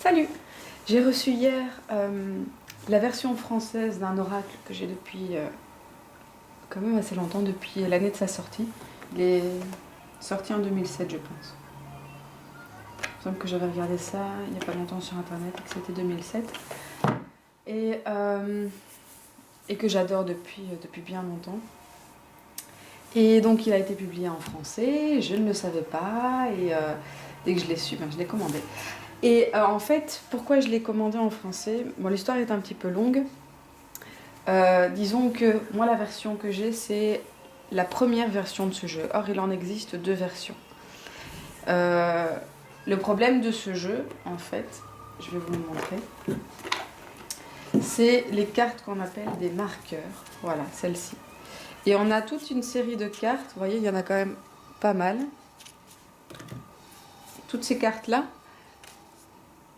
Salut! J'ai reçu hier la version française d'un oracle que j'ai depuis quand même assez longtemps, depuis l'année de sa sortie. Il est sorti en 2007, je pense. Il me semble que j'avais regardé ça il n'y a pas longtemps sur internet et que c'était 2007. Et que j'adore depuis bien longtemps. Et donc il a été publié en français, je ne le savais pas, et dès que je l'ai su, je l'ai commandé. Et en fait, pourquoi je l'ai commandé en français? Bon, l'histoire est un petit peu longue. Disons que moi, la version que j'ai, c'est la première version de ce jeu. Or, il en existe deux versions. Le problème de ce jeu, en fait, je vais vous le montrer, c'est les cartes qu'on appelle des marqueurs. Voilà, celle-ci. Et on a toute une série de cartes. Vous voyez, il y en a quand même pas mal. Toutes ces cartes-là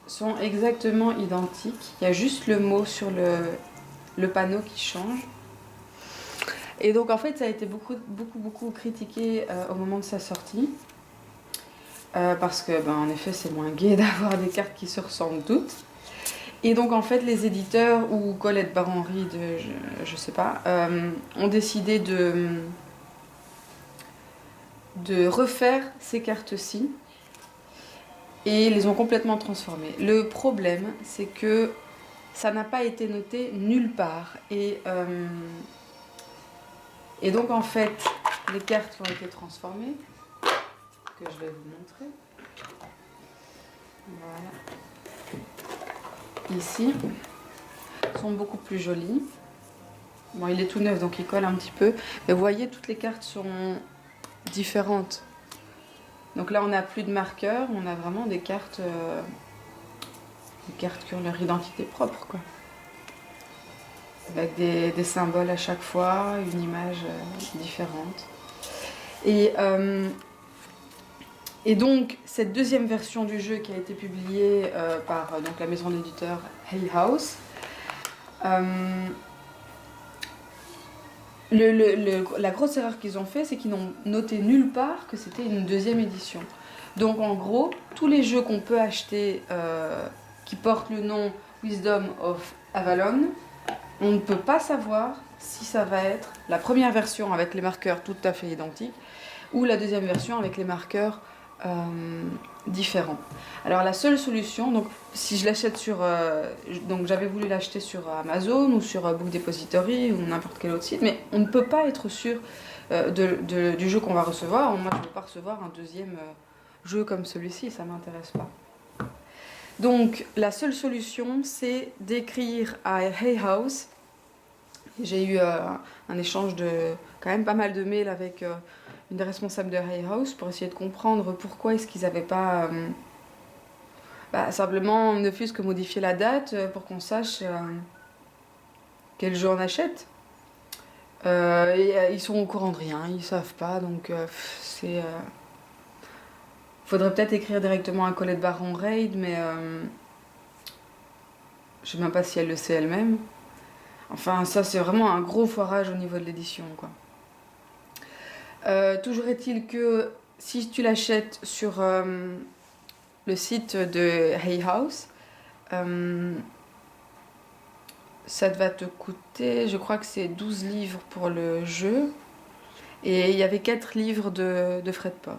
sont exactement identiques. Il y a juste le mot sur le panneau qui change. Et donc en fait ça a été beaucoup critiqué au moment de sa sortie. Parce que en effet c'est moins gai d'avoir des cartes qui se ressemblent toutes. Et donc en fait les éditeurs ou Colette Baron-Reed, je sais pas, ont décidé de refaire ces cartes-ci. Et les ont complètement transformées. Le problème, c'est que ça n'a pas été noté nulle part. Et donc, en fait, les cartes ont été transformées, que je vais vous montrer. Voilà. Ici, sont beaucoup plus jolies. Bon, il est tout neuf, donc il colle un petit peu. Mais vous voyez, toutes les cartes sont différentes. Donc là, on n'a plus de marqueurs, on a vraiment des cartes qui ont leur identité propre, quoi. Avec des symboles à chaque fois, une image différente. Et donc, cette deuxième version du jeu qui a été publiée par donc, la maison d'éditeur Hay House, la grosse erreur qu'ils ont fait, c'est qu'ils n'ont noté nulle part que c'était une deuxième édition. Donc en gros, tous les jeux qu'on peut acheter qui portent le nom Wisdom of Avalon, on ne peut pas savoir si ça va être la première version avec les marqueurs tout à fait identiques ou la deuxième version avec les marqueurs différents. Alors la seule solution, donc si je l'achète sur, donc j'avais voulu l'acheter sur Amazon ou sur Book Depository ou n'importe quel autre site, mais on ne peut pas être sûr du jeu qu'on va recevoir. Moi je ne veux pas recevoir un deuxième jeu comme celui-ci, ça m'intéresse pas. Donc la seule solution, c'est d'écrire à Hay House. J'ai eu un échange de quand même pas mal de mails avec une des responsables de Hay House pour essayer de comprendre pourquoi est-ce qu'ils n'avaient pas simplement ne fût-ce que modifier la date pour qu'on sache quel jeu on achète. Ils sont au courant de rien, ils savent pas, donc c'est... Faudrait peut-être écrire directement à Colette Baron-Reed, mais je sais même pas si elle le sait elle-même. Enfin, ça c'est vraiment un gros foirage au niveau de l'édition, quoi. Toujours est-il que si tu l'achètes sur le site de Hay House, ça va te coûter, je crois que c'est 12 livres pour le jeu, et il y avait 4 livres de frais de port.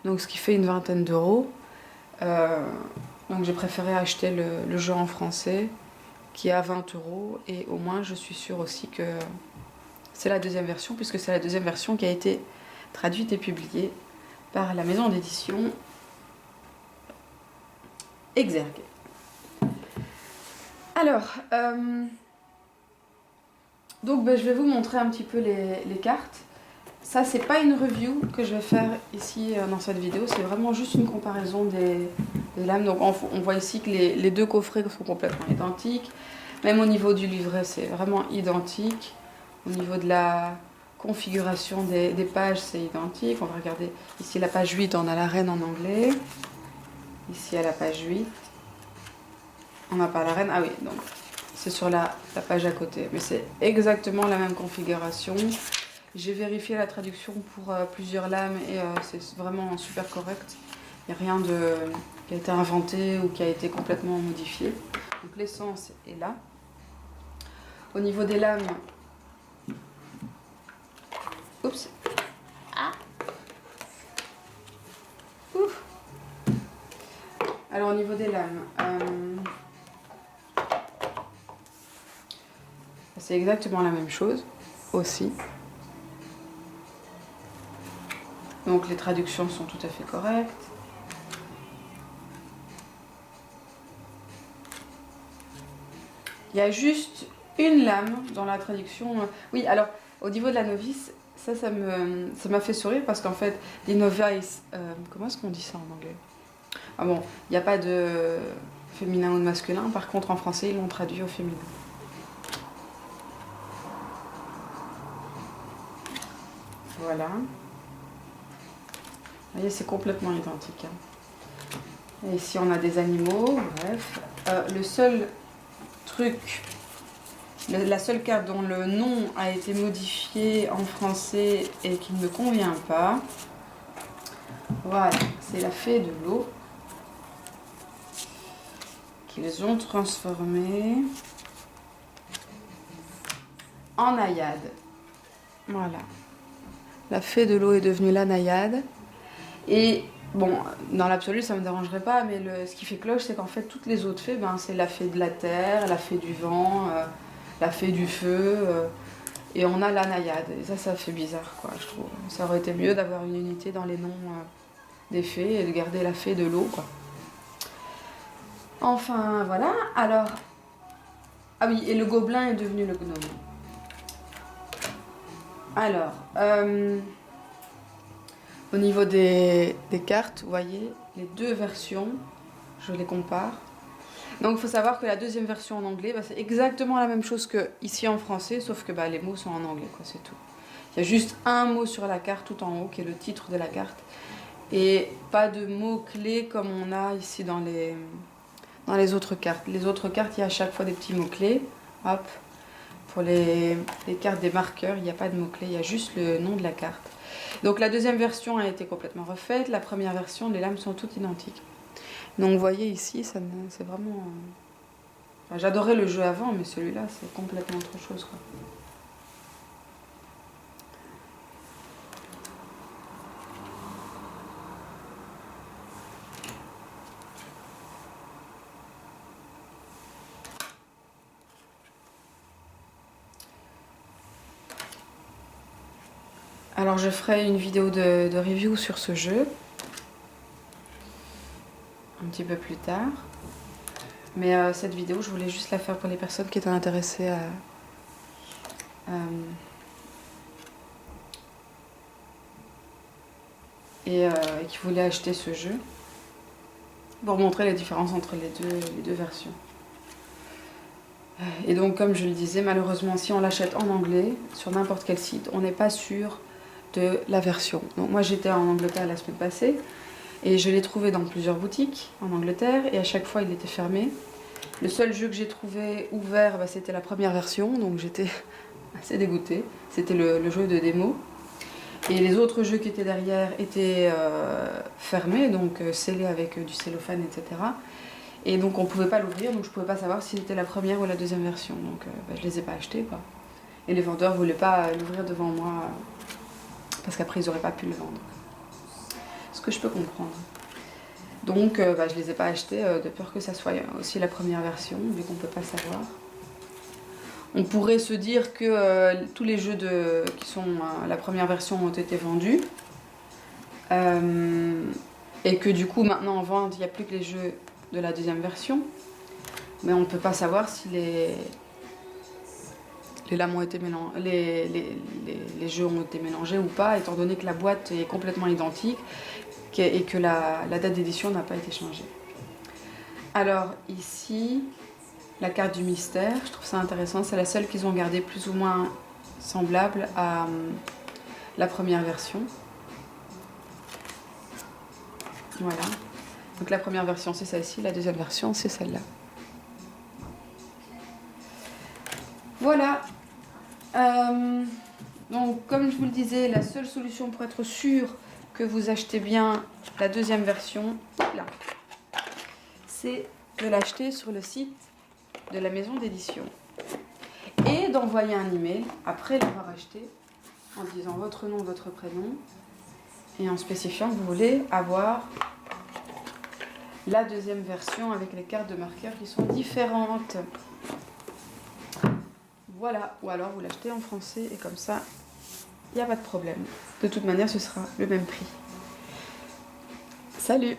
Donc ce qui fait une vingtaine d'euros. Donc j'ai préféré acheter le jeu en français, qui est à 20 euros, et au moins je suis sûre aussi que c'est la deuxième version, puisque c'est la deuxième version qui a été traduite et publiée par la maison d'édition Exergue. Alors, donc je vais vous montrer un petit peu les cartes. Ça, c'est pas une review que je vais faire ici dans cette vidéo, c'est vraiment juste une comparaison des lames. Donc on voit ici que les deux coffrets sont complètement identiques. Même au niveau du livret, c'est vraiment identique. Au niveau de la configuration des pages, c'est identique. On va regarder ici la page 8, on a la reine en anglais. Ici à la page 8, on n'a pas la reine. Ah oui, donc c'est sur la page à côté. Mais c'est exactement la même configuration. J'ai vérifié la traduction pour plusieurs lames et c'est vraiment super correct. Il n'y a rien qui a été inventé ou qui a été complètement modifié. Donc l'essence est là. Au niveau des lames, oups, ah. Ouf. Alors au niveau des lames, c'est exactement la même chose aussi. Donc les traductions sont tout à fait correctes. Il y a juste une lame dans la traduction. Oui, alors au niveau de la novice, ça m'a fait sourire parce qu'en fait, les novices, comment est-ce qu'on dit ça en anglais? Ah bon, il n'y a pas de féminin ou de masculin, par contre en français, ils l'ont traduit au féminin. Voilà. Vous voyez, c'est complètement identique. Hein. Et ici, on a des animaux, bref. Le seul truc, la seule carte dont le nom a été modifié en français et qui ne me convient pas, voilà, c'est la fée de l'eau qu'ils ont transformée en naïade. Voilà. La fée de l'eau est devenue la naïade. Et bon, dans l'absolu, ça ne me dérangerait pas, mais ce qui fait cloche, c'est qu'en fait, toutes les autres fées, c'est la fée de la terre, la fée du vent, la fée du feu, et on a la naïade. Et ça fait bizarre, quoi, je trouve. Ça aurait été mieux d'avoir une unité dans les noms des fées et de garder la fée de l'eau, quoi. Enfin, voilà. Alors, ah oui, et le gobelin est devenu le gnome. Alors, au niveau des cartes, vous voyez, les deux versions, je les compare. Donc il faut savoir que la deuxième version en anglais, c'est exactement la même chose que ici en français, sauf que les mots sont en anglais, quoi, c'est tout. Il y a juste un mot sur la carte tout en haut, qui est le titre de la carte, et pas de mots-clés comme on a ici dans les autres cartes. Les autres cartes, il y a à chaque fois des petits mots-clés. Hop. Pour les cartes des marqueurs, il n'y a pas de mots-clés, il y a juste le nom de la carte. Donc la deuxième version a été complètement refaite. La première version, les lames sont toutes identiques. Donc vous voyez ici, c'est vraiment... Enfin, j'adorais le jeu avant, mais celui-là, c'est complètement autre chose, quoi. Alors je ferai une vidéo de review sur ce jeu un petit peu plus tard. Mais cette vidéo, je voulais juste la faire pour les personnes qui étaient intéressées et qui voulaient acheter ce jeu, pour montrer les différences entre les deux versions. Et donc, comme je le disais, malheureusement, si on l'achète en anglais, sur n'importe quel site, on n'est pas sûr de la version. Donc moi, j'étais en Angleterre la semaine passée, et je l'ai trouvé dans plusieurs boutiques en Angleterre, et à chaque fois, il était fermé. Le seul jeu que j'ai trouvé ouvert, c'était la première version, donc j'étais assez dégoûtée. C'était le jeu de démo. Et les autres jeux qui étaient derrière étaient fermés, donc scellés avec du cellophane, etc. Et donc on ne pouvait pas l'ouvrir, donc je ne pouvais pas savoir si c'était la première ou la deuxième version. Donc je ne les ai pas achetés, quoi. Et les vendeurs ne voulaient pas l'ouvrir devant moi, parce qu'après ils n'auraient pas pu le vendre. Ce que je peux comprendre. Donc je ne les ai pas achetés de peur que ça soit aussi la première version, vu qu'on ne peut pas savoir. On pourrait se dire que tous les jeux qui sont la première version ont été vendus. Et que du coup maintenant en vente, il n'y a plus que les jeux de la deuxième version. Mais on ne peut pas savoir si les lames ont été mélangées, les jeux ont été mélangés ou pas, étant donné que la boîte est complètement identique et que la date d'édition n'a pas été changée. Alors ici, la carte du mystère, je trouve ça intéressant, c'est la seule qu'ils ont gardée plus ou moins semblable à la première version. Voilà. Donc la première version c'est celle-ci, la deuxième version c'est celle-là. Voilà. Donc comme je vous le disais, la seule solution pour être sûr que vous achetez bien la deuxième version, là, c'est de l'acheter sur le site de la maison d'édition et d'envoyer un email après l'avoir acheté en disant votre nom, votre prénom et en spécifiant que vous voulez avoir la deuxième version avec les cartes de marqueur qui sont différentes. Voilà, ou alors vous l'achetez en français et comme ça, il n'y a pas de problème. De toute manière, ce sera le même prix. Salut!